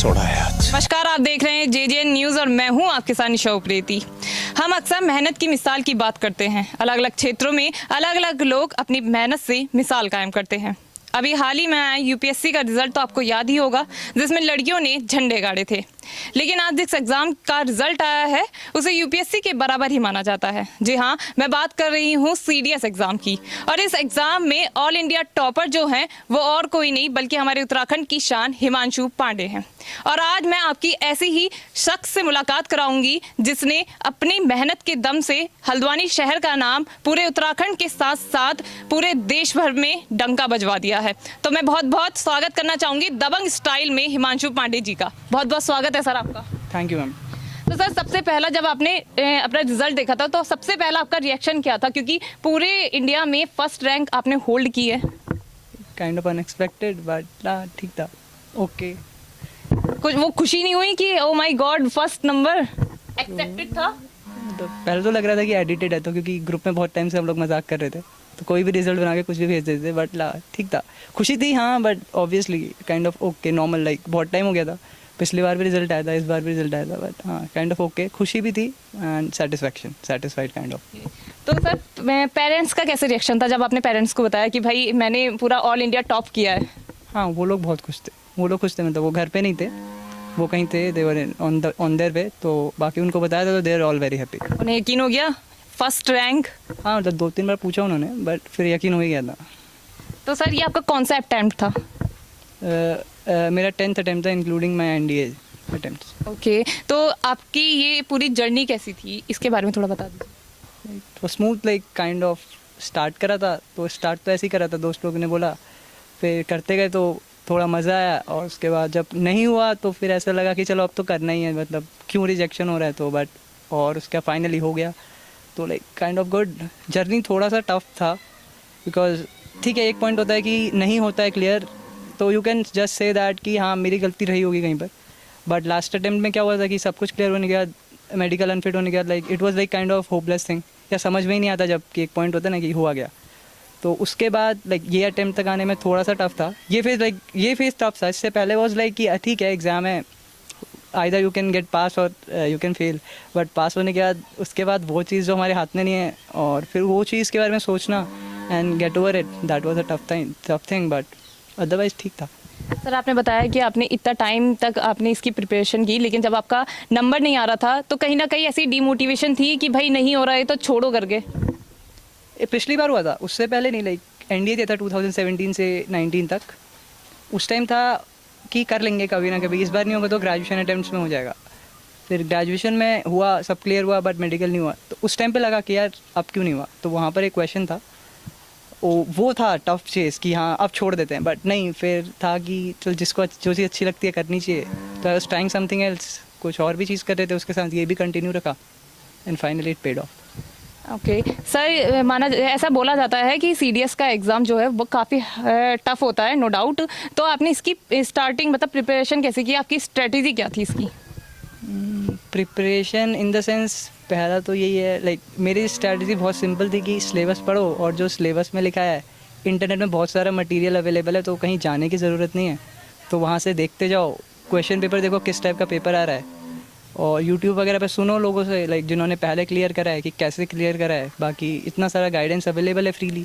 छोड़ा है आज। नमस्कार, आप देख रहे हैं JJN न्यूज़ और मैं हूं आपके साथ निशा उप्रेती। हम अक्सर मेहनत की मिसाल की बात करते हैं। अलग अलग क्षेत्रों में अलग अलग लोग अपनी मेहनत से मिसाल कायम करते हैं। अभी हाल ही में आया UPSC का रिजल्ट तो आपको याद ही होगा, जिसमें लड़कियों ने झंडे गाड़े थे। लेकिन आज जिस एग्जाम का रिजल्ट आया है उसे UPSC के बराबर ही माना जाता है। जी हाँ, मैं बात कर रही हूँ CDS एग्जाम की। और इस एग्जाम में ऑल इंडिया टॉपर जो हैं वो और कोई नहीं बल्कि हमारे उत्तराखंड की शान हिमांशु पांडे हैं। और आज मैं आपकी ऐसी ही शख्स से मुलाकात कराऊंगी जिसने अपनी मेहनत के दम से हल्द्वानी शहर का नाम पूरे उत्तराखंड के साथ साथ पूरे देश भर में डंका बजवा दिया है। तो मैं बहुत बहुत स्वागत करना चाहूंगी दबंग स्टाइल में हिमांशु पांडे जी का। बहुत बहुत स्वागत है सर आपका। Thank you ma'am. तो सर, सबसे पहला जब आपने अपना रिजल्ट देखा था तो सबसे पहला आपका रिएक्शन क्या था, क्योंकि पूरे इंडिया में फर्स्ट रैंक आपने होल्ड की है। काइंड ऑफ अनएक्सपेक्टेड बट ठीक था, ओके। कुछ वो खुशी नहीं हुई कि oh my God first number accepted था? तो पहले तो लग रहा था कि एडिटेड है, तो क्योंकि ग्रुप में बहुत टाइम से हम लोग मजाक कर रहे थे तो कोई भी रिजल्ट बना के कुछ भी भेज देते थे, बट ठीक था, खुशी थी हाँ, but obviously kind of okay, normal, like बहुत टाइम हो गया था। पिछली बार भी रिजल्ट आया था, इस बार भी रिजल्ट आया था, बट हाँ काइंड ऑफ ओके, खुशी भी थी एंड सेटिस्फाइड काइंड ऑफ। तो सर, पेरेंट्स का कैसे रिएक्शन था जब आपने पेरेंट्स को बताया कि भाई मैंने पूरा ऑल इंडिया टॉप किया है? हाँ, वो लोग बहुत खुश थे, मतलब वो घर पे नहीं थे, वो कहीं थे, दे वर ऑन देयर वे, तो बाकी उनको बताया था तो they are all very happy. उन्हें यकीन हो गया फर्स्ट रैंक? हाँ, मतलब 2-3 बार पूछा उन्होंने, बट फिर यकीन हो ही गया था। तो सर, ये आपका कौन सा अटेम्प्ट था? मेरा 10th अटेम्प्ट था including my NDA attempts. Okay, तो आपकी ये पूरी जर्नी कैसी थी, इसके बारे में थोड़ा बता दीजिए। तो smooth, like kind of start करा था, तो स्टार्ट तो ऐसे ही करा था, दोस्त लोग ने बोला, फिर करते गए तो थोड़ा मज़ा आया, और उसके बाद जब नहीं हुआ तो फिर ऐसा लगा कि चलो अब तो करना ही है, मतलब क्यों रिजेक्शन हो रहा है, तो बट और उसका फाइनली हो गया, तो like kind of good journey. थोड़ा सा टफ था बिकॉज ठीक है, एक पॉइंट होता है कि नहीं होता है क्लियर, तो you can just say that कि हाँ मेरी गलती रही होगी कहीं पर, बट लास्ट अटेम्प्ट में क्या हुआ था कि सब कुछ क्लियर होने के बाद, मेडिकल अनफिट होने के बाद, like it was like kind of hopeless thing, या समझ में ही नहीं आता जब कि एक पॉइंट होता है ना कि हुआ गया, तो उसके बाद लाइक ये अटेम्प्ट तक आने में थोड़ा सा टफ था। ये फेज टफ था। इससे पहले वॉज लाइक कि ठीक है एग्ज़ाम है, आइदर यू कैन गेट पास और यू कैन फेल, बट पास होने के बाद उसके बाद वो चीज़ जो हमारे हाथ में नहीं है, और फिर वो चीज़ के बारे में सोचना and get over it, that was a tough thing, but otherwise ठीक था। सर, आपने बताया कि आपने इतना टाइम तक आपने इसकी प्रिपरेशन की, लेकिन जब आपका नंबर नहीं आ रहा था तो कहीं ना कहीं ऐसी डीमोटिवेशन थी कि भाई नहीं हो रहा है तो छोड़ो करके? ये पिछली बार हुआ था, उससे पहले नहीं, लाइक NDA दिया था 2017 से 19 तक, उस टाइम था कि कर लेंगे कभी ना कभी, इस बार नहीं होगा तो ग्रेजुएशन अटेम्प्ट्स में हो जाएगा। फिर ग्रेजुएशन में हुआ, सब क्लियर हुआ, बट मेडिकल नहीं हुआ, तो उस टाइम पे लगा कि यार अब क्यों नहीं हुआ, तो वहाँ पर एक क्वेश्चन था, वो था टफ चीज़ कि हाँ अब छोड़ देते हैं, बट नहीं, फिर था कि चल जिसको जो चीज़ अच्छी लगती है करनी चाहिए, तो I was trying something else, कुछ और भी चीज़ कर रहे थे उसके साथ, ये भी कंटिन्यू रखा and finally it paid of. Okay sir, माना ऐसा बोला जाता है कि CDS का एग्ज़ाम जो है वो काफ़ी टफ होता है, नो डाउट। तो आपने इसकी स्टार्टिंग मतलब प्रिपरेशन कैसे की, आपकी स्ट्रेटजी क्या थी इसकी? प्रिपरेशन इन द सेंस, पहला तो यही है, लाइक मेरी स्ट्रैटेजी बहुत सिंपल थी कि सिलेबस पढ़ो, और जो सिलेबस में लिखा है, इंटरनेट में बहुत सारा मटेरियल अवेलेबल है, तो कहीं जाने की ज़रूरत नहीं है, तो वहाँ से देखते जाओ, क्वेश्चन पेपर देखो किस टाइप का पेपर आ रहा है, और यूट्यूब वगैरह पे सुनो लोगों से, लाइक जिन्होंने पहले क्लियर करा है कि कैसे क्लियर करा है, बाकी इतना सारा गाइडेंस अवेलेबल है फ्रीली,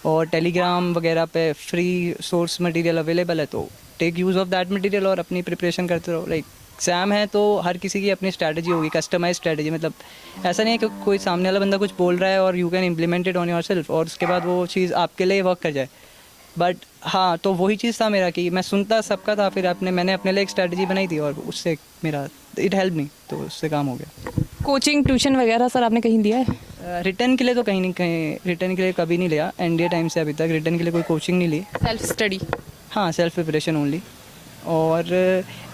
और टेलीग्राम वगैरह पे फ्री सोर्स मटेरियल अवेलेबल है, तो take use of that material और अपनी प्रिपरेशन करते रहो। लाइक एग्ज़ाम है तो हर किसी की अपनी स्ट्रैटेजी होगी, कस्टमाइज स्ट्रैटेजी, मतलब ऐसा नहीं है कि कोई सामने वाला बंदा कुछ बोल रहा है और you can implement it on your self और उसके बाद वो चीज़ आपके लिए वर्क कर जाए, बट हाँ, तो वही चीज़ था मेरा कि मैं सुनता सबका था, फिर मैंने अपने लिए एक स्ट्रैटेजी बनाई थी, और उससे मेरा इट हेल्प मी, तो उससे काम हो गया। कोचिंग ट्यूशन वगैरह सर आपने कहीं दिया है? रिटर्न के लिए तो कहीं नहीं, रिटर्न के लिए कभी नहीं लिया, NDA टाइम से अभी तक रिटर्न के लिए कोई कोचिंग नहीं ली। Self study? हाँ, सेल्फ प्रिपरेशन ओनली। और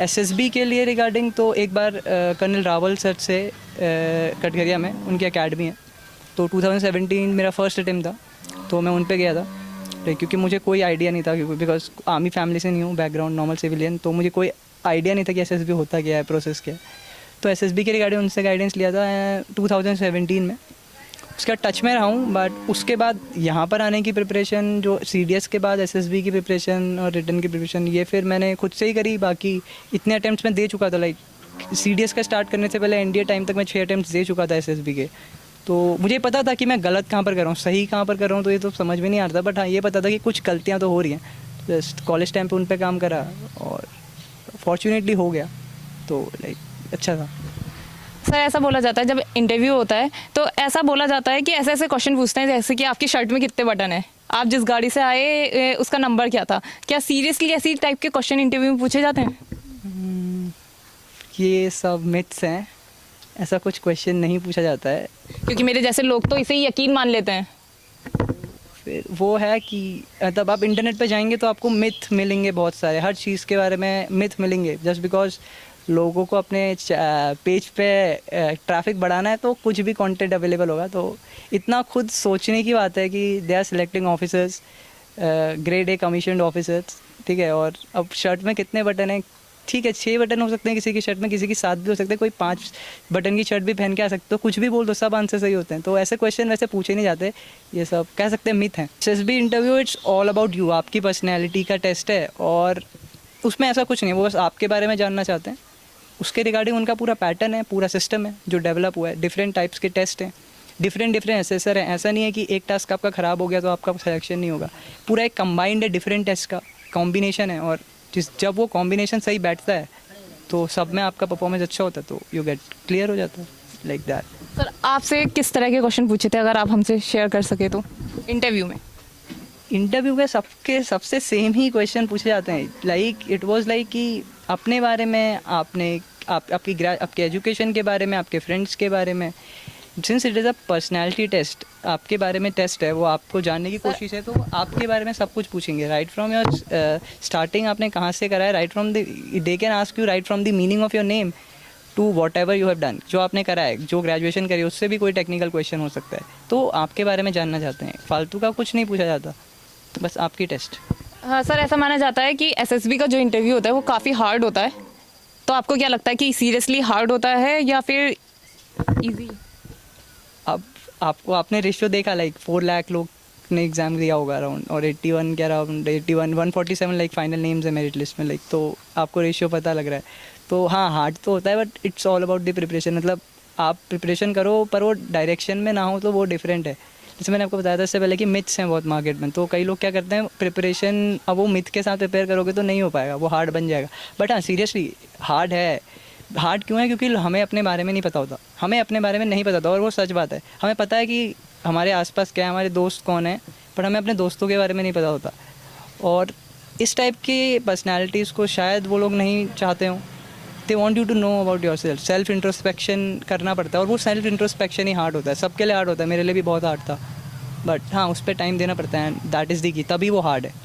SSB के लिए रिगार्डिंग तो एक बार कर्नल रावल सर से कटघरिया में उनकी एकेडमी है, तो 2017 मेरा फर्स्ट अटेम्प्ट था, तो मैं उन पे गया था, क्योंकि मुझे कोई आइडिया नहीं था, क्योंकि बिकॉज आर्मी फैमिली से नहीं हूँ, बैकग्राउंड नॉर्मल सिविलियन, तो मुझे कोई आइडिया नहीं था कि SSB होता क्या है, प्रोसेस क्या है, तो SSB के रिगार्डिंग उनसे गाइडेंस लिया था 2017 में, उसका टच में रहा हूँ, बट उसके बाद यहाँ पर आने की प्रिपरेशन, जो CDS के बाद SSB की प्रिपरेशन और रिटर्न की प्रिपरेशन, ये फिर मैंने खुद से ही करी। बाकी इतने अटैम्प्ट्स मैं दे चुका था, लाइक CDS का स्टार्ट करने से पहले NDA टाइम तक मैं 6 अटैम्प्ट्स दे चुका था SSB के। तो मुझे पता था कि मैं गलत कहाँ पर कर रहा हूँ, सही कहाँ पर कर रहा हूँ, तो ये तो समझ में नहीं आ रहा था। बट हाँ, ये पता था कि कुछ गलतियाँ तो हो रही हैं। जस्ट कॉलेज टाइम पे उन पे काम करा और फॉर्चुनेटली हो गया, तो लाइक अच्छा था। सर ऐसा बोला जाता है जब इंटरव्यू होता है तो ऐसा बोला जाता है कि ऐसे ऐसे क्वेश्चन पूछते हैं जैसे कि आपकी शर्ट में कितने बटन है, आप जिस गाड़ी से आए उसका नंबर क्या था। क्या सीरियसली ऐसी टाइप के क्वेश्चन इंटरव्यू में पूछे जाते हैं? ये सब मिथ्स हैं, ऐसा कुछ क्वेश्चन नहीं पूछा जाता है। क्योंकि मेरे जैसे लोग तो इसे ही यकीन मान लेते हैं। फिर वो है कि तब आप इंटरनेट पे जाएंगे तो आपको मिथ मिलेंगे बहुत सारे, हर चीज़ के बारे में मिथ मिलेंगे। जस्ट बिकॉज लोगों को अपने पेज पे ट्रैफिक बढ़ाना है तो कुछ भी कंटेंट अवेलेबल होगा। तो इतना खुद सोचने की बात है कि they are selecting officers, grade A commissioned officers, ठीक है। और अब शर्ट में कितने बटन हैं, ठीक है 6 बटन हो सकते हैं किसी की शर्ट में, किसी की 7 भी हो सकते हैं, कोई 5 बटन की शर्ट भी पहन के आ सकते हो। कुछ भी बोल दो, सब आंसर सही होते हैं। तो ऐसे क्वेश्चन वैसे पूछे नहीं जाते, ये सब कह सकते हैं मिथ हैं। SSB interview it's all about you, आपकी पर्सनैलिटी का टेस्ट है और उसमें ऐसा कुछ नहीं है, वो बस आपके बारे में जानना चाहते हैं। उसके रिगार्डिंग उनका पूरा पैटर्न है, पूरा सिस्टम है जो डेवलप हुआ है। डिफरेंट टाइप्स के टेस्ट हैं, डिफरेंट असेसर हैं। ऐसा नहीं है कि एक टास्क आपका ख़राब हो गया तो आपका सिलेक्शन नहीं होगा। पूरा एक कंबाइंड है, डिफरेंट टेस्ट का कॉम्बिनेशन है। और जब वो कॉम्बिनेशन सही बैठता है तो सब में आपका परफॉर्मेंस अच्छा होता है, तो यू गेट क्लियर हो जाता है, लाइक दैट। सर आपसे किस तरह के क्वेश्चन पूछे थे, अगर आप हमसे शेयर कर सके तो इंटरव्यू में? इंटरव्यू के सबसे सेम ही क्वेश्चन पूछे जाते हैं। लाइक इट वाज लाइक कि अपने बारे में, आपकी एजुकेशन के बारे में, आपके फ्रेंड्स के बारे में। Since it is a personality test, आपके बारे में टेस्ट है, वो आपको जानने की कोशिश है, तो वो आपके बारे में सब कुछ पूछेंगे। राइट फ्रॉम योर स्टार्टिंग, आपने कहाँ से करा है, right from they can ask you right from the meaning of your name to whatever you have done, जो आपने करा है, जो ग्रेजुएशन करी, उससे भी कोई टेक्निकल क्वेश्चन हो सकता है। तो आपके बारे में जानना चाहते हैं, फालतू का कुछ नहीं पूछा जाता, तो बस आपकी टेस्ट। हाँ सर, ऐसा माना जाता है कि SSB का जो इंटरव्यू होता है वो काफ़ी हार्ड होता है, तो आपको क्या लगता है कि सीरियसली हार्ड होता है या फिर इजी? अब आपको, आपने रेशियो देखा, लाइक 4 लाख लोग ने एग्ज़ाम दिया होगा अराउंड, और 81 के अराउंड 147 लाइक फाइनल नेम्स है मेरिट लिस्ट में, लाइक तो आपको रेशियो पता लग रहा है। तो हाँ, हार्ड तो होता है, but it's all about the preparation. मतलब आप प्रिपरेशन करो पर वो डायरेक्शन में ना हो तो वो डिफरेंट है। जैसे मैंने आपको बताया था इससे पहले कि मिथ्स हैं बहुत मार्केट में, तो कई लोग क्या करते हैं, प्रिपरेशन अब वो मिथ के साथ प्रिपेयर करोगे तो नहीं हो पाएगा, वो हार्ड बन जाएगा। बट हाँ, सीरियसली हार्ड है। हार्ड क्यों है? क्योंकि हमें अपने बारे में नहीं पता होता, हमें अपने बारे में नहीं पता होता, और वो सच बात है। हमें पता है कि हमारे आसपास क्या है, हमारे दोस्त कौन है, पर हमें अपने दोस्तों के बारे में नहीं पता होता। और इस टाइप की पर्सनैलिटीज़ को शायद वो लोग नहीं चाहते हों। They want you to know about yourself introspection करना पड़ता है, और वो सेल्फ इंट्रोस्पेक्शन ही हार्ड होता है। सबके लिए हार्ड होता है, मेरे लिए भी बहुत हार्ड था, बट हाँ, उस पर टाइम देना पड़ता है, दैट इज़ दी की, तभी वो हार्ड है।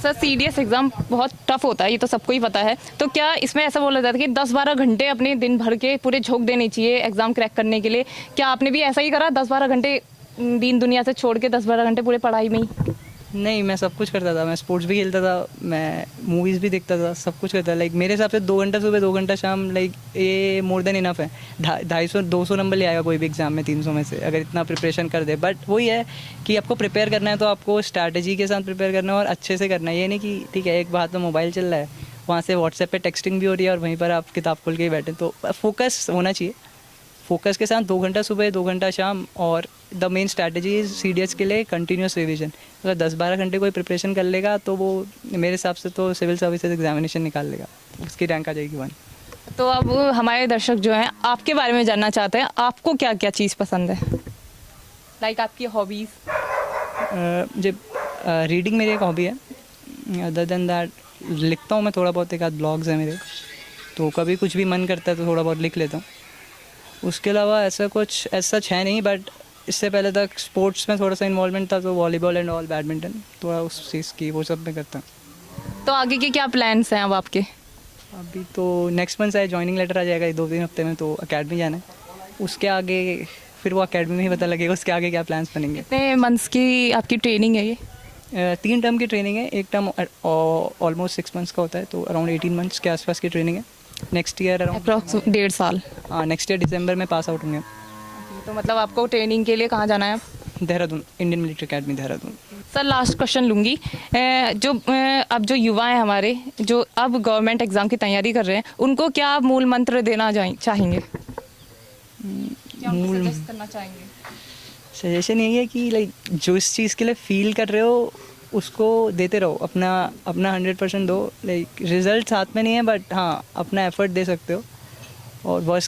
सर CDS एग्ज़ाम बहुत टफ होता है, ये तो सबको ही पता है, तो क्या इसमें ऐसा बोला जाता है कि 10-12 घंटे अपने दिन भर के पूरे झोंक देने चाहिए एग्ज़ाम क्रैक करने के लिए? क्या आपने भी ऐसा ही करा, 10-12 घंटे दीन दुनिया से छोड़ के 10-12 घंटे पूरे पढ़ाई में ही? नहीं, मैं सब कुछ करता था। मैं स्पोर्ट्स भी खेलता था, मैं मूवीज़ भी देखता था, सब कुछ करता था। लाइक मेरे हिसाब से 2 घंटा सुबह 2 घंटा शाम, लाइक ये मोर देन इनफ है। 250-200 नंबर ले आएगा कोई भी एग्ज़ाम में 300 में से, अगर इतना प्रिपरेशन कर दे। बट वही है कि आपको प्रिपेयर करना है तो आपको स्ट्रैटेजी के साथ प्रिपेयर करना है और अच्छे से करना है। ये नहीं कि ठीक है एक बात में मोबाइल चल रहा है, वहाँ से व्हाट्सएप पे टेक्सटिंग भी हो रही है और वहीं पर आप किताब खोल के ही बैठे। तो फोकस होना चाहिए, फोकस के साथ 2 घंटा सुबह 2 घंटा शाम। और the main strategy is CDS के लिए कंटिन्यूस रिवीजन। अगर 10-12 घंटे कोई प्रिपरेशन कर लेगा तो वो मेरे हिसाब से तो सिविल सर्विसेज एग्जामिनेशन निकाल लेगा, उसकी रैंक आ जाएगी 1। तो अब हमारे दर्शक जो हैं आपके बारे में जानना चाहते हैं, आपको क्या क्या चीज़ पसंद है, लाइक आपकी हॉबीज़? मुझे रीडिंग मेरी एक हॉबी है। अदर देन दैट लिखता हूँ मैं थोड़ा बहुत, एक आध ब्लॉग्स हैं मेरे, तो कभी कुछ भी मन करता है तो थोड़ा बहुत लिख लेता हूँ। उसके अलावा ऐसा कुछ ऐसा है नहीं, बट इससे पहले तक स्पोर्ट्स में थोड़ा सा इन्वॉल्वमेंट था, तो वॉलीबॉल एंड ऑल, बैडमिंटन, थोड़ा उस चीज़ की वो सब में करता हूँ। तो आगे के क्या प्लान्स हैं अब आपके? अभी तो नेक्स्ट मंथ से जॉइनिंग लेटर आ जाएगा 2-3 हफ्ते में, तो अकेडमी जाना है। उसके आगे फिर वो अकेडमी में ही पता लगेगा उसके आगे क्या प्लान्स बनेंगे। कितने मंथ्स की आपकी ट्रेनिंग है ये? 3 टर्म की ट्रेनिंग है, एक टर्म ऑलमोस्ट 6 मंथ्स का होता है, तो अराउंड 18 मंथ्स के आसपास की ट्रेनिंग है। नेक्स्ट ईयर अराउंड अप्रॉक्स 1.5 साल। हाँ, नेक्स्ट ईयर दिसंबर में पास आउट होंगे। तो मतलब आपको ट्रेनिंग के लिए कहाँ जाना है अब? Dehradun, Indian military academy Dehradun. Sir last question लूँगी। अब जो युवा हैं हमारे, जो अब गवर्नमेंट एग्ज़ाम की तैयारी कर रहे हैं, उनको क्या आप मूल मंत्र देना चाहेंगे? क्या उनको मूल- suggest करना चाहेंगे? सजेशन यही है कि लाइक जो इस चीज़ के लिए फील कर रहे हो उसको देते रहो, अपना अपना 100% दो। लाइक रिजल्ट हाथ में नहीं है, बट हाँ अपना एफर्ट दे सकते हो। और वर्स्ट